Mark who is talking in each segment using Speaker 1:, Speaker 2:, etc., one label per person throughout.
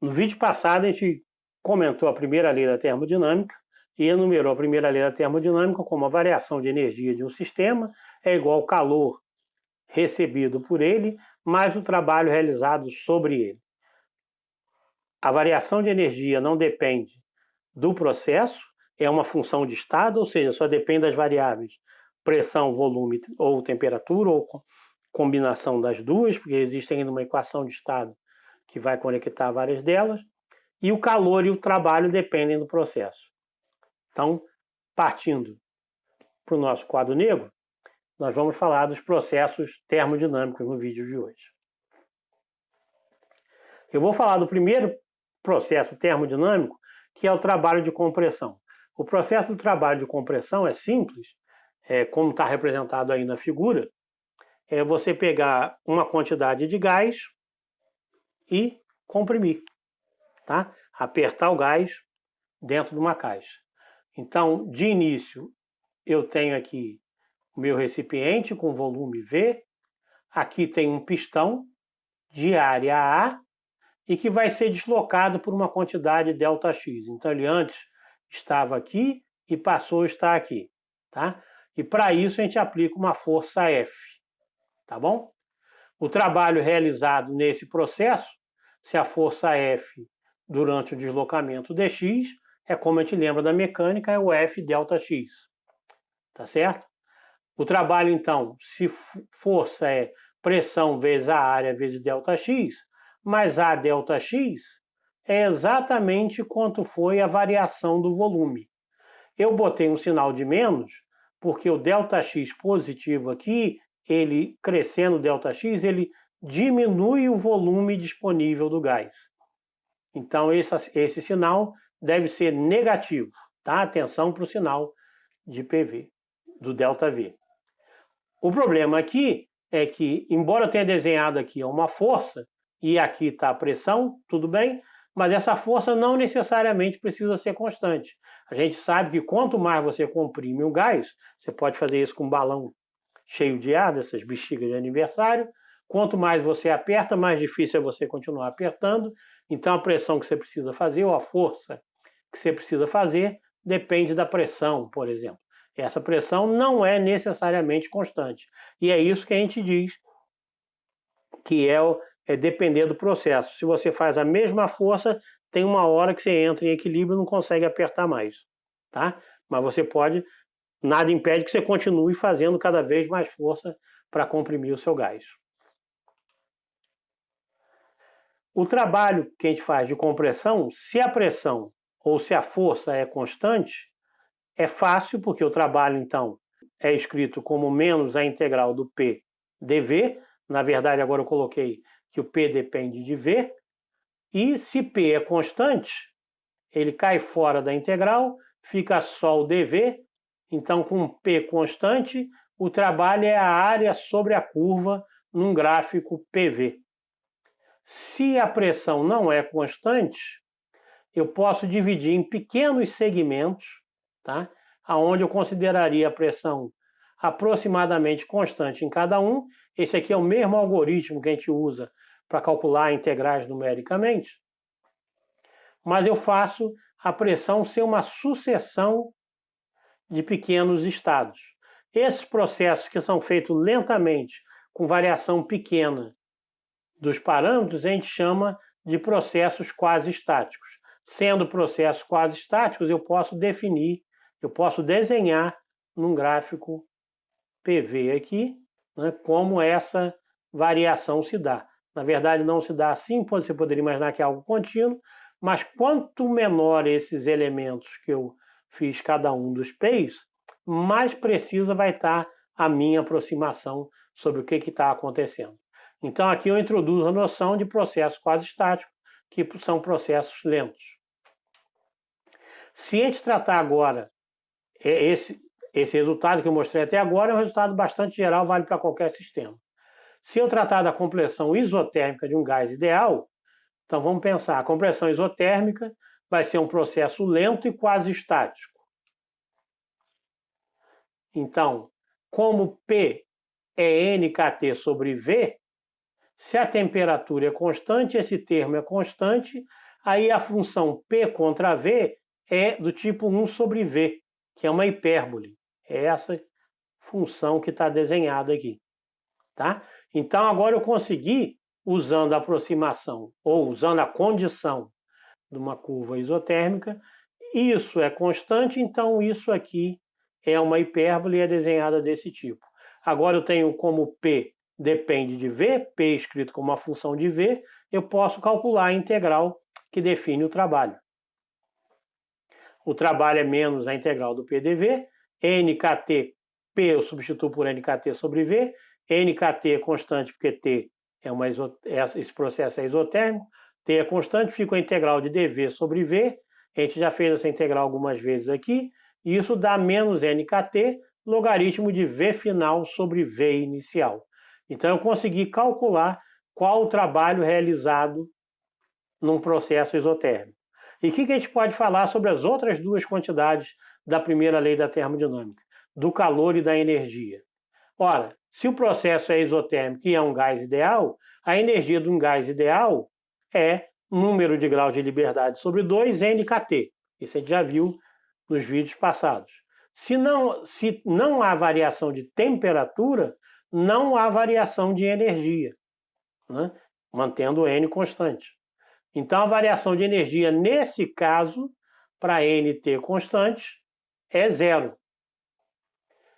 Speaker 1: No vídeo passado, a gente comentou a primeira lei da termodinâmica e enumerou a primeira lei da termodinâmica como a variação de energia de um sistema é igual ao calor recebido por ele, mais o trabalho realizado sobre ele. A variação de energia não depende do processo, é uma função de estado, ou seja, só depende das variáveis pressão, volume ou temperatura, ou combinação das duas, porque existe ainda uma equação de estado que vai conectar várias delas, e o calor e o trabalho dependem do processo. Então, partindo para o nosso quadro negro, nós vamos falar dos processos termodinâmicos no vídeo de hoje. Eu vou falar do primeiro processo termodinâmico, que é o trabalho de compressão. O processo do trabalho de compressão é simples, como está representado aí na figura, é você pegar uma quantidade de gás e comprimir, tá? Apertar o gás dentro de uma caixa. Então, de início, eu tenho aqui o meu recipiente com volume V, aqui tem um pistão de área A e que vai ser deslocado por uma quantidade ΔX. Então, ele antes estava aqui e passou a estar aqui, tá? E para isso a gente aplica uma força F, tá bom? O trabalho realizado nesse processo, se a força F durante o deslocamento dx, é como a gente lembra da mecânica, é o F ΔX, tá certo? O trabalho, então, se força é pressão vezes a área vezes ΔX, mas a ΔX é exatamente quanto foi a variação do volume. Eu botei um sinal de menos, porque o ΔX positivo aqui, ele crescendo ΔX, ele diminui o volume disponível do gás. Então, esse sinal deve ser negativo, tá? Atenção para o sinal de PV, do ΔV. O problema aqui é que, embora eu tenha desenhado aqui uma força, e aqui está a pressão, tudo bem, mas essa força não necessariamente precisa ser constante. A gente sabe que quanto mais você comprime o gás, você pode fazer isso com um balão cheio de ar, dessas bexigas de aniversário, quanto mais você aperta, mais difícil é você continuar apertando. Então, a pressão que você precisa fazer, ou a força que você precisa fazer, depende da pressão, por exemplo. Essa pressão não é necessariamente constante. E é isso que a gente diz que é depender do processo. Se você faz a mesma força, tem uma hora que você entra em equilíbrio e não consegue apertar mais, tá? Mas você pode, nada impede que você continue fazendo cada vez mais força para comprimir o seu gás. O trabalho que a gente faz de compressão, se a pressão ou se a força é constante, é fácil, porque o trabalho, então, é escrito como menos a integral do P dV. Na verdade, agora eu coloquei que o P depende de V. E se P é constante, ele cai fora da integral, fica só o dV. Então, com P constante, o trabalho é a área sobre a curva num gráfico PV. Se a pressão não é constante, eu posso dividir em pequenos segmentos, tá? Onde eu consideraria a pressão aproximadamente constante em cada um. Esse aqui é o mesmo algoritmo que a gente usa para calcular integrais numericamente. Mas eu faço a pressão ser uma sucessão de pequenos estados. Esses processos que são feitos lentamente, com variação pequena dos parâmetros, a gente chama de processos quase estáticos. Sendo processos quase estáticos, eu posso definir, eu posso desenhar num gráfico PV aqui, né, como essa variação se dá. Na verdade, não se dá assim, você poderia imaginar que é algo contínuo, mas quanto menor esses elementos que eu fiz cada um dos P's, mais precisa vai estar a minha aproximação sobre o que está acontecendo. Então, aqui eu introduzo a noção de processo quase estático, que são processos lentos. Se a gente tratar agora esse resultado que eu mostrei até agora, é um resultado bastante geral, vale para qualquer sistema. Se eu tratar da compressão isotérmica de um gás ideal, então vamos pensar, a compressão isotérmica vai ser um processo lento e quase estático. Então, como P é nKT sobre V, se a temperatura é constante, esse termo é constante, Aí a função P contra V é do tipo 1 sobre V, que é uma hipérbole. É essa função que está desenhada aqui. Tá? Então agora eu consegui, usando a aproximação ou usando a condição de uma curva isotérmica, isso é constante, então isso aqui é uma hipérbole e é desenhada desse tipo. Agora eu tenho como P depende de V, P escrito como uma função de V, eu posso calcular a integral que define o trabalho. O trabalho é menos a integral do PdV, nkt, P eu substituo por nkt sobre V, nkt é constante porque T esse processo é isotérmico, T é constante, fica a integral de dV sobre V, a gente já fez essa integral algumas vezes aqui, e isso dá menos nkt, logaritmo de V final sobre V inicial. Então eu consegui calcular qual o trabalho realizado num processo isotérmico. E o que a gente pode falar sobre as outras duas quantidades da primeira lei da termodinâmica, do calor e da energia? Ora, se o processo é isotérmico e é um gás ideal, a energia de um gás ideal é número de graus de liberdade sobre 2 nkt. Isso a gente já viu nos vídeos passados. Se não há variação de temperatura, não há variação de energia, né? Mantendo o N constante. Então, a variação de energia, nesse caso, para NT constante, é zero.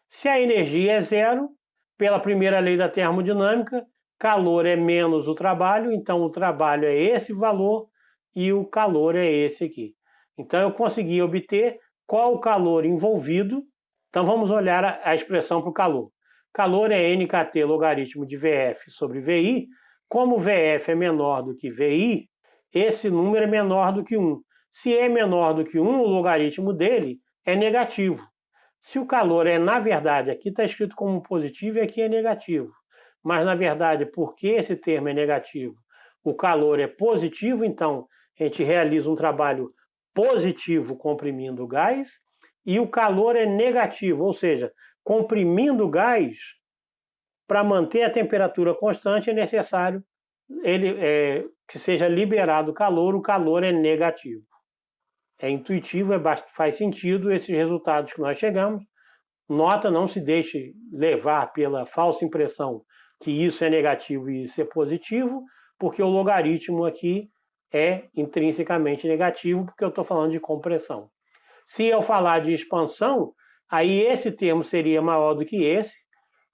Speaker 1: Se a energia é zero, pela primeira lei da termodinâmica, calor é menos o trabalho, então o trabalho é esse valor e o calor é esse aqui. Então, eu consegui obter qual o calor envolvido. Então, vamos olhar a expressão para o calor. Calor é nkt logaritmo de VF sobre VI. Como VF é menor do que VI, esse número é menor do que 1. Se é menor do que 1, o logaritmo dele é negativo. Se o calor é, na verdade, aqui está escrito como positivo e aqui é negativo. Mas, na verdade, porque esse termo é negativo, o calor é positivo, então a gente realiza um trabalho positivo comprimindo o gás, e o calor é negativo, ou seja, comprimindo o gás, para manter a temperatura constante é necessário que seja liberado o calor é negativo. É intuitivo, faz sentido esses resultados que nós chegamos. Nota, não se deixe levar pela falsa impressão que isso é negativo e isso é positivo, porque o logaritmo aqui é intrinsecamente negativo, porque eu estou falando de compressão. Se eu falar de expansão, aí esse termo seria maior do que esse,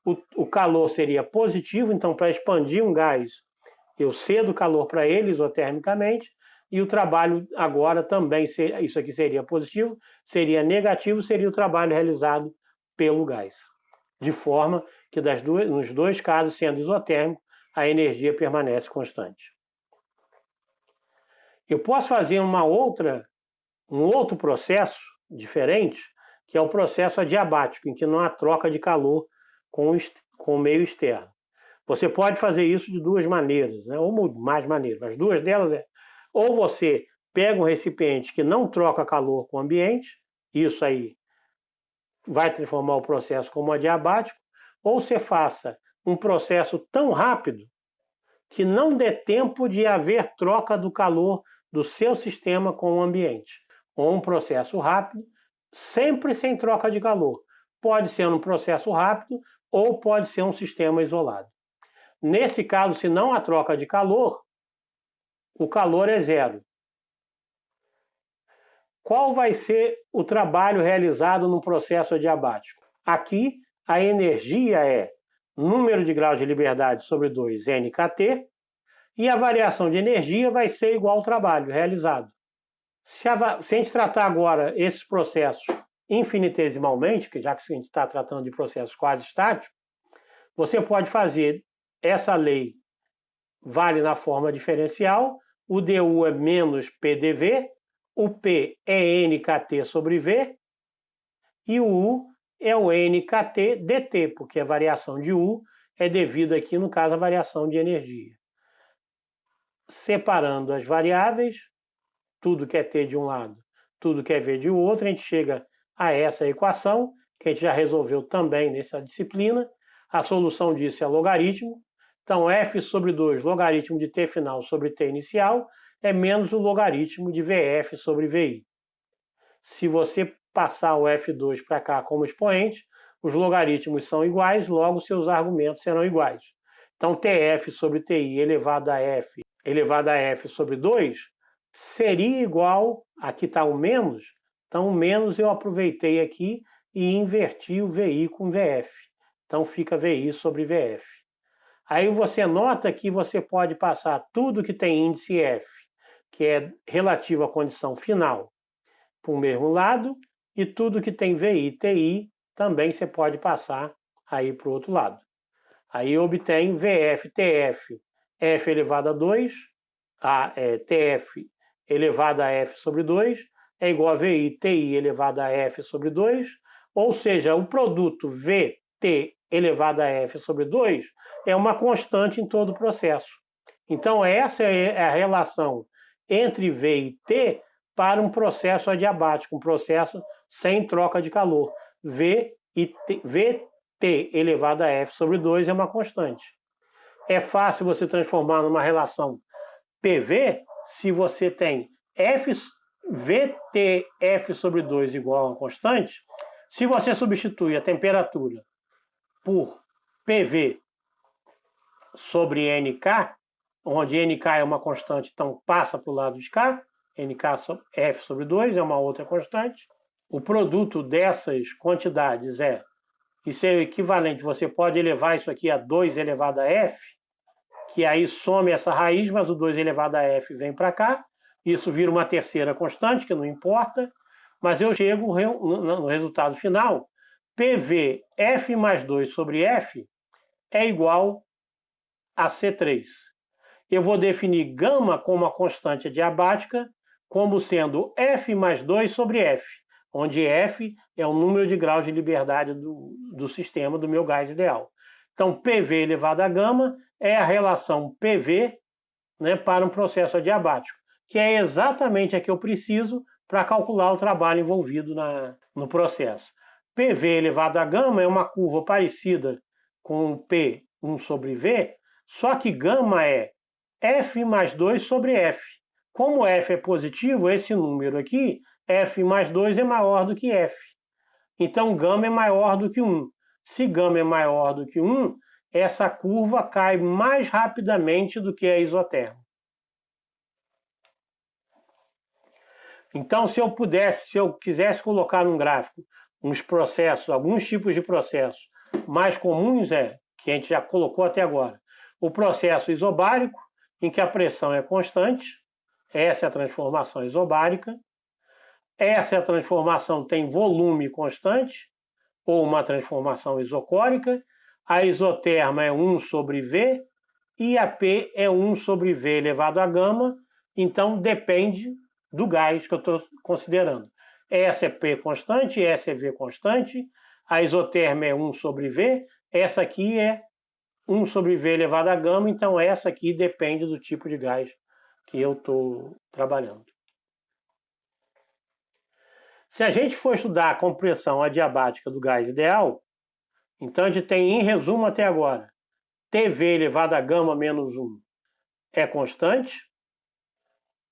Speaker 1: o calor seria positivo, então para expandir um gás, eu cedo calor para ele isotermicamente, e o trabalho agora também, isso aqui seria positivo, seria negativo, seria o trabalho realizado pelo gás. De forma que nos dois casos, sendo isotérmico, a energia permanece constante. Eu posso fazer um outro processo diferente, que é o processo adiabático, em que não há troca de calor com o meio externo. Você pode fazer isso de duas maneiras, né? Ou mais maneiras, mas duas delas é: ou você pega um recipiente que não troca calor com o ambiente, isso aí vai transformar o processo como adiabático, ou você faça um processo tão rápido que não dê tempo de haver troca do calor do seu sistema com o ambiente. Ou um processo rápido, sempre sem troca de calor. Pode ser um processo rápido ou pode ser um sistema isolado. Nesse caso, se não há troca de calor, o calor é zero. Qual vai ser o trabalho realizado no processo adiabático? Aqui, a energia é número de graus de liberdade sobre 2 nkt, e a variação de energia vai ser igual ao trabalho realizado. Se a gente tratar agora esses processos infinitesimalmente, já que a gente está tratando de processos quase estáticos, você pode fazer essa lei vale na forma diferencial, o du é menos pdv, o p é nkt sobre v, e o u é o nkt dt, porque a variação de u é devida aqui, no caso, à variação de energia. Separando as variáveis, tudo que é t de um lado, tudo que é v de outro, a gente chega a essa equação, que a gente já resolveu também nessa disciplina. A solução disso é logaritmo. Então, f sobre 2, logaritmo de t final sobre t inicial, é menos o logaritmo de VF sobre VI. Se você passar o F2 para cá como expoente, os logaritmos são iguais, logo seus argumentos serão iguais. Então, TF sobre TI elevado a F sobre 2 seria igual, aqui está o menos, então o menos eu aproveitei aqui e inverti o VI com VF. Então fica VI sobre VF. Aí você nota que você pode passar tudo que tem índice F, que é relativo à condição final, para o mesmo lado, e tudo que tem VI, TI, também você pode passar aí para o outro lado. Aí eu obtenho VF, TF, F elevado a 2, TF elevado a F sobre 2, é igual a VI, TI elevado a F sobre 2, ou seja, o produto VT elevado a F sobre 2 é uma constante em todo o processo. Então, essa é a relação entre V e T para um processo adiabático, um processo sem troca de calor. VT elevado a F sobre 2 é uma constante. É fácil você transformar numa relação PV se você tem VTF sobre 2 igual a uma constante. Se você substitui a temperatura por PV sobre NK, onde NK é uma constante, então passa para o lado de cá, F sobre 2 é uma outra constante. O produto dessas quantidades isso é o equivalente, você pode elevar isso aqui a 2 elevado a F, que aí some essa raiz, mas o 2 elevado a F vem para cá, isso vira uma terceira constante, que não importa, mas eu chego no resultado final, PV F mais 2 sobre F é igual a C3. Eu vou definir gama como a constante adiabática, como sendo F mais 2 sobre F, onde F é o número de graus de liberdade do sistema, do meu gás ideal. Então, PV elevado a gama é a relação PV, né, para um processo adiabático, que é exatamente a que eu preciso para calcular o trabalho envolvido no processo. PV elevado a gama é uma curva parecida com P1 sobre V, só que gama é F mais 2 sobre F. Como F é positivo, esse número aqui, F mais 2 é maior do que F. Então, gama é maior do que 1. Se gama é maior do que 1, essa curva cai mais rapidamente do que a isotérmica. Então, se eu quisesse colocar num gráfico uns processos, alguns tipos de processos mais comuns que a gente já colocou até agora, o processo isobárico, em que a pressão é constante, essa é a transformação isobárica. Essa é a transformação tem volume constante, ou uma transformação isocórica. A isoterma é 1 sobre V, e a P é 1 sobre V elevado a gama, então depende do gás que eu estou considerando. Essa é P constante, essa é V constante, a isoterma é 1 sobre V, essa aqui é 1 sobre V elevado a gama, então essa aqui depende do tipo de gás que eu estou trabalhando. Se a gente for estudar a compressão adiabática do gás ideal, então a gente tem, em resumo até agora, TV elevado a gama menos 1 é constante,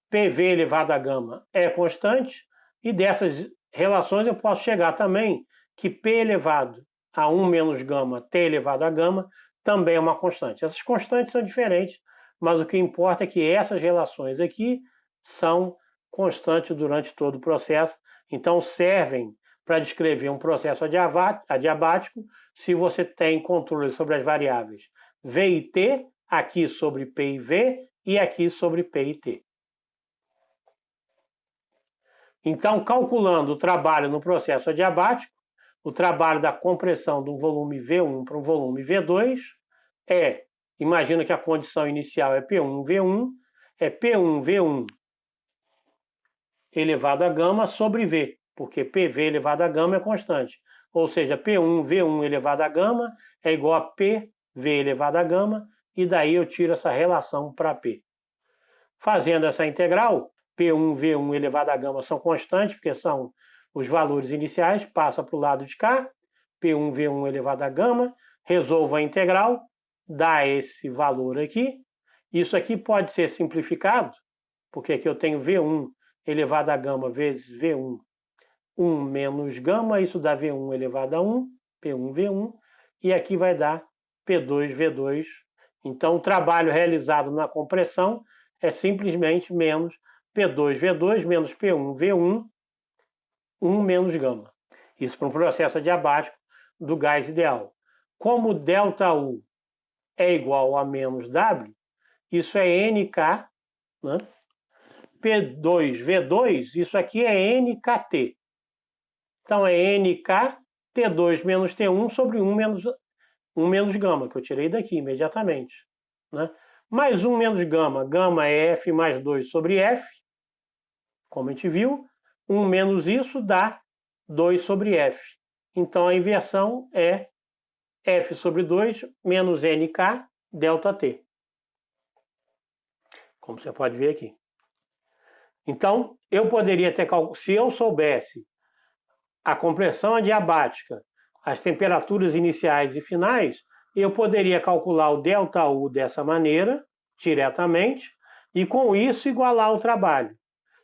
Speaker 1: PV elevado a gama é constante, e dessas relações eu posso chegar também que P elevado a 1 menos gama, T elevado a gama, também é uma constante. Essas constantes são diferentes, mas o que importa é que essas relações aqui são constantes durante todo o processo, então servem para descrever um processo adiabático se você tem controle sobre as variáveis V e T, aqui sobre P e V e aqui sobre P e T. Então, calculando o trabalho no processo adiabático, o trabalho da compressão de um volume V1 para um volume V2 imagina que a condição inicial é P1V1, é P1V1 elevado a gama sobre V, porque PV elevado a gama é constante. Ou seja, P1V1 elevado a gama é igual a PV elevado a gama, e daí eu tiro essa relação para P. Fazendo essa integral, P1V1 elevado a gama são constantes, porque são os valores iniciais, passa para o lado de cá, P1V1 elevado a gama, resolvo a integral, dá esse valor aqui. Isso aqui pode ser simplificado porque aqui eu tenho V1 elevado a gama vezes V1, 1 menos gama, isso dá V1 elevado a 1, P1, V1, e aqui vai dar P2, V2. Então, o trabalho realizado na compressão é simplesmente menos P2, V2, menos P1, V1, 1 menos gama. Isso para um processo adiabático do gás ideal. Como ΔU é igual a menos W, isso é NK, né? P2, V2, isso aqui é NKT. Então é NK T2 menos T1 sobre 1 menos gama, que eu tirei daqui imediatamente, né? Mais 1 menos gama, gama é F mais 2 sobre F, como a gente viu. 1 menos isso dá 2 sobre F. Então a inversão é F sobre 2 menos NK ΔT. Como você pode ver aqui. Então, eu poderia ter calculado, se eu soubesse a compressão adiabática, as temperaturas iniciais e finais, eu poderia calcular o ΔU dessa maneira, diretamente, e com isso igualar o trabalho.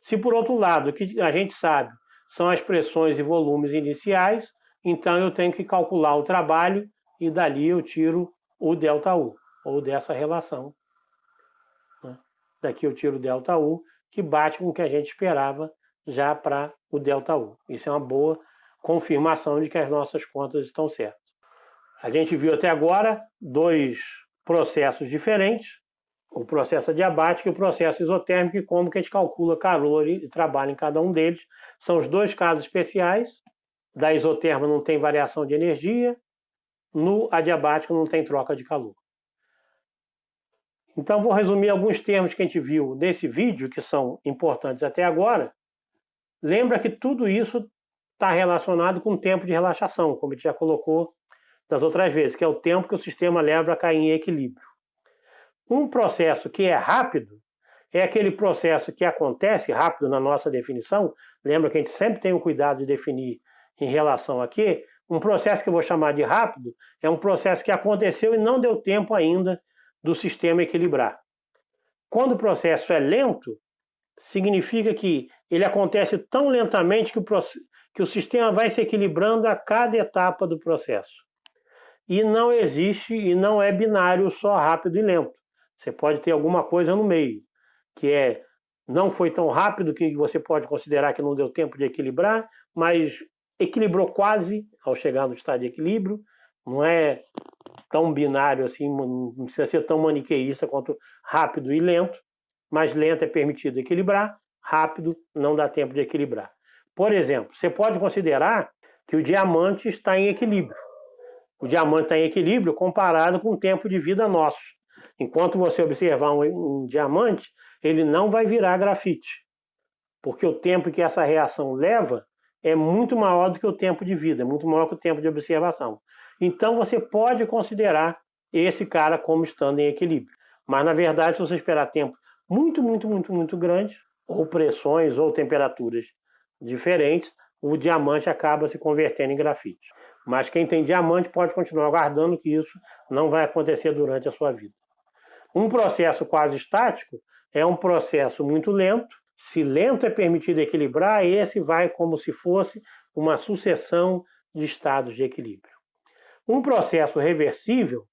Speaker 1: Se por outro lado, o que a gente sabe são as pressões e volumes iniciais, então eu tenho que calcular o trabalho e dali eu tiro o ΔU, ou dessa relação. Né? Daqui eu tiro o ΔU, que bate com o que a gente esperava já para o ΔU. Isso é uma boa confirmação de que as nossas contas estão certas. A gente viu até agora dois processos diferentes, o processo adiabático e o processo isotérmico, e como que a gente calcula calor e trabalho em cada um deles. São os dois casos especiais. Da isoterma não tem variação de energia, no adiabático não tem troca de calor. Então vou resumir alguns termos que a gente viu nesse vídeo, que são importantes até agora. Lembra que tudo isso está relacionado com o tempo de relaxação, como a gente já colocou das outras vezes, que é o tempo que o sistema leva a cair em equilíbrio. Um processo que é rápido é aquele processo que acontece rápido na nossa definição. Lembra que a gente sempre tem o cuidado de definir em relação a quê? Um processo que eu vou chamar de rápido é um processo que aconteceu e não deu tempo ainda do sistema equilibrar. Quando o processo é lento, significa que ele acontece tão lentamente que o sistema vai se equilibrando a cada etapa do processo. E não existe, e não é binário só rápido e lento. Você pode ter alguma coisa no meio, que não foi tão rápido que você pode considerar que não deu tempo de equilibrar, mas equilibrou quase ao chegar no estado de equilíbrio. Não é tão binário assim, não precisa ser tão maniqueísta quanto rápido e lento, mas lento é permitido equilibrar, rápido não dá tempo de equilibrar. Por exemplo, você pode considerar que o diamante está em equilíbrio. O diamante está em equilíbrio comparado com o tempo de vida nosso. Enquanto você observar um diamante, ele não vai virar grafite, porque o tempo que essa reação leva é muito maior do que o tempo de vida, é muito maior que o tempo de observação. Então você pode considerar esse cara como estando em equilíbrio. Mas na verdade, se você esperar tempo muito grande, ou pressões ou temperaturas diferentes, o diamante acaba se convertendo em grafite. Mas quem tem diamante pode continuar aguardando que isso não vai acontecer durante a sua vida. Um processo quase estático é um processo muito lento. Se lento é permitido equilibrar, esse vai como se fosse uma sucessão de estados de equilíbrio. Um processo reversível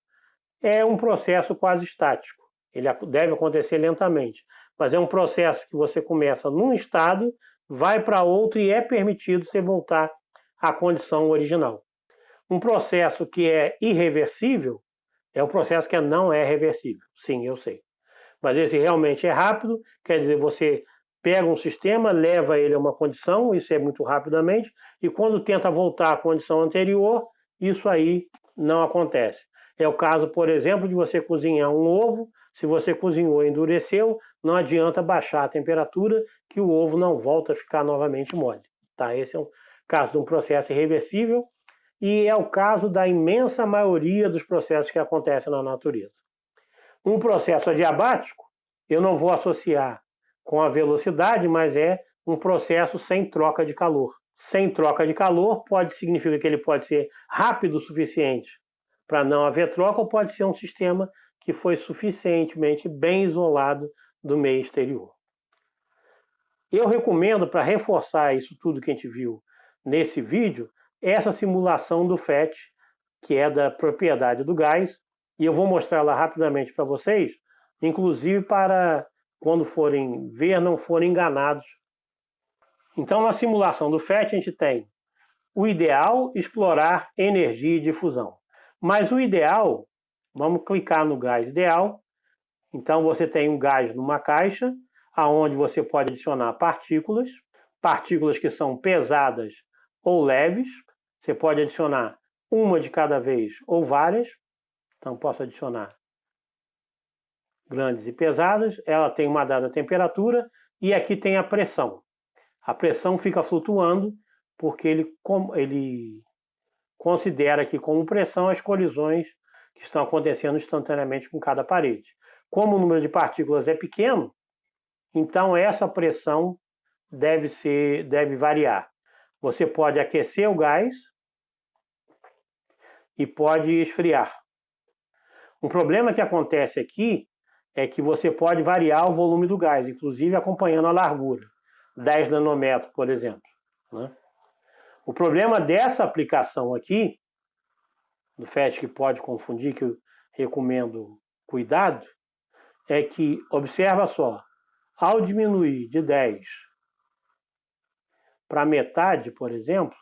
Speaker 1: é um processo quase estático. Ele deve acontecer lentamente, mas é um processo que você começa num estado, vai para outro e é permitido você voltar à condição original. Um processo que é irreversível é um processo que não é reversível. Sim, eu sei. Mas esse realmente é rápido, quer dizer, você pega um sistema, leva ele a uma condição, isso é muito rapidamente, e quando tenta voltar à condição anterior, isso aí não acontece. É o caso, por exemplo, de você cozinhar um ovo. Se você cozinhou e endureceu, não adianta baixar a temperatura, que o ovo não volta a ficar novamente mole. Tá? Esse é um caso de um processo irreversível, e é o caso da imensa maioria dos processos que acontecem na natureza. Um processo adiabático, eu não vou associar com a velocidade, mas é um processo sem troca de calor. Sem troca de calor significa que ele pode ser rápido o suficiente para não haver troca, ou pode ser um sistema que foi suficientemente bem isolado do meio exterior. Eu recomendo, para reforçar isso tudo que a gente viu nesse vídeo, essa simulação do FET, que é da propriedade do gás, e eu vou mostrar lá rapidamente para vocês, inclusive para quando forem ver, não forem enganados. Então, na simulação do FET, a gente tem o ideal, explorar energia e difusão. Mas o ideal, vamos clicar no gás ideal. Então, você tem um gás numa caixa, aonde você pode adicionar partículas que são pesadas ou leves. Você pode adicionar uma de cada vez ou várias. Então, posso adicionar grandes e pesadas. Ela tem uma dada temperatura e aqui tem a pressão. A pressão fica flutuando porque ele considera aqui como pressão as colisões que estão acontecendo instantaneamente com cada parede. Como o número de partículas é pequeno, então essa pressão deve variar. Você pode aquecer o gás e pode esfriar. Um problema que acontece aqui é que você pode variar o volume do gás, inclusive acompanhando a largura, 10 nanômetros, por exemplo, né? O problema dessa aplicação aqui, do FET, que pode confundir, que eu recomendo cuidado, é que, observa só, ao diminuir de 10 para metade, por exemplo,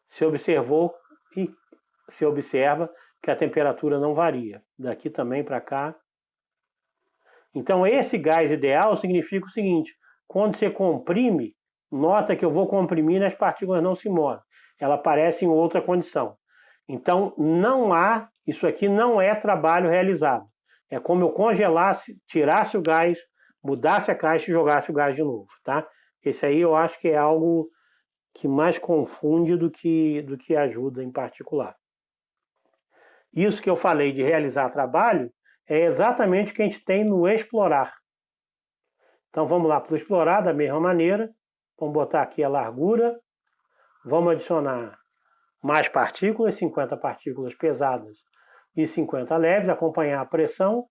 Speaker 1: se observa que a temperatura não varia, daqui também para cá. Então, esse gás ideal significa o seguinte: quando você comprime, nota que eu vou comprimir e as partículas não se movem. Ela aparece em outra condição. Então, isso aqui não é trabalho realizado. É como eu congelasse, tirasse o gás, mudasse a caixa e jogasse o gás de novo, tá? Esse aí eu acho que é algo que mais confunde do que ajuda em particular. Isso que eu falei de realizar trabalho é exatamente o que a gente tem no explorar. Então vamos lá para o explorar da mesma maneira. Vamos botar aqui a largura. Vamos adicionar mais partículas, 50 partículas pesadas e 50 leves, acompanhar a pressão.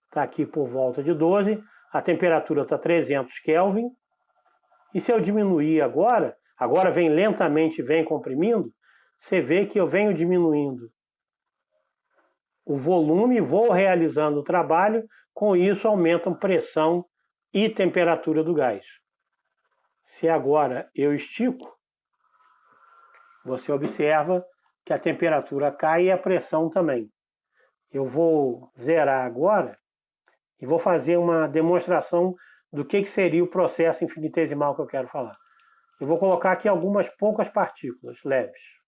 Speaker 1: Está aqui por volta de 12. A temperatura está 300 Kelvin. E se eu diminuir agora vem lentamente, vem comprimindo, você vê que eu venho diminuindo o volume, vou realizando o trabalho, com isso aumentam pressão e temperatura do gás. Se agora eu estico, você observa que a temperatura cai e a pressão também. Eu vou zerar agora e vou fazer uma demonstração do que seria o processo infinitesimal que eu quero falar. Eu vou colocar aqui algumas poucas partículas leves.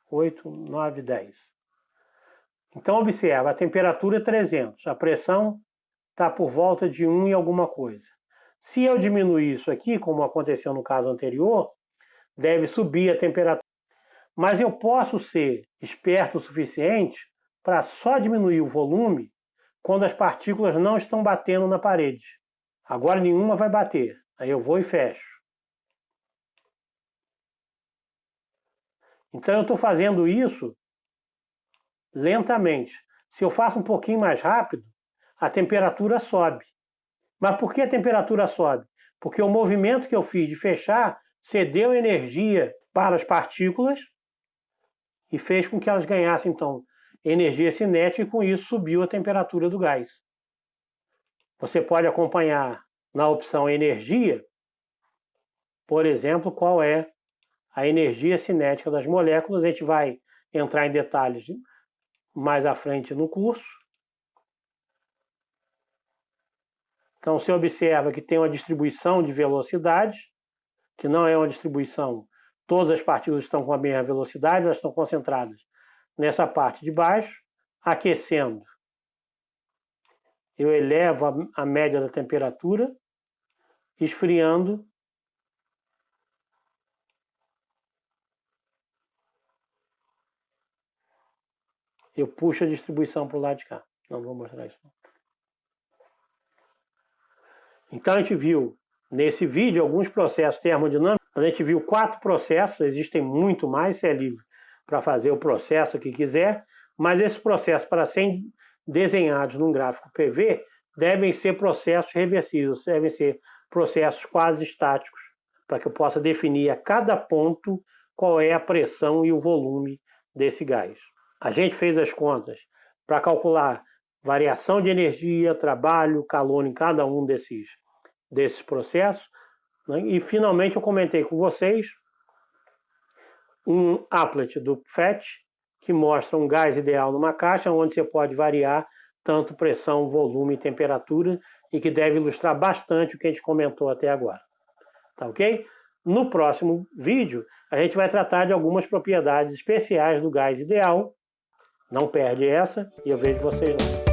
Speaker 1: 8, 9, 10. Então, observa, a temperatura é 300, a pressão está por volta de 1 e alguma coisa. Se eu diminuir isso aqui, como aconteceu no caso anterior, deve subir a temperatura. Mas eu posso ser esperto o suficiente para só diminuir o volume quando as partículas não estão batendo na parede. Agora nenhuma vai bater. Aí eu vou e fecho. Então eu estou fazendo isso lentamente. Se eu faço um pouquinho mais rápido, a temperatura sobe. Mas por que a temperatura sobe? Porque o movimento que eu fiz de fechar cedeu energia para as partículas e fez com que elas ganhassem, então, energia cinética e com isso subiu a temperatura do gás. Você pode acompanhar na opção energia, por exemplo, qual é a energia cinética das moléculas. A gente vai entrar em detalhes mais à frente no curso. Então, você observa que tem uma distribuição de velocidades, que não é uma distribuição, todas as partículas estão com a mesma velocidade, elas estão concentradas nessa parte de baixo, aquecendo. Eu elevo a média da temperatura, esfriando. Eu puxo a distribuição para o lado de cá. Não vou mostrar isso. Então a gente viu nesse vídeo alguns processos termodinâmicos. A gente viu 4 processos, existem muito mais, você é livre para fazer o processo que quiser, mas esse processo, para ser desenhados num gráfico PV devem ser processos reversíveis, devem ser processos quase estáticos, para que eu possa definir a cada ponto qual é a pressão e o volume desse gás. A gente fez as contas para calcular variação de energia, trabalho, calor em cada um desses processos, né? E finalmente eu comentei com vocês um applet do FET, que mostra um gás ideal numa caixa, onde você pode variar tanto pressão, volume e temperatura, e que deve ilustrar bastante o que a gente comentou até agora. Tá ok? No próximo vídeo, a gente vai tratar de algumas propriedades especiais do gás ideal. Não perde essa e eu vejo vocês lá.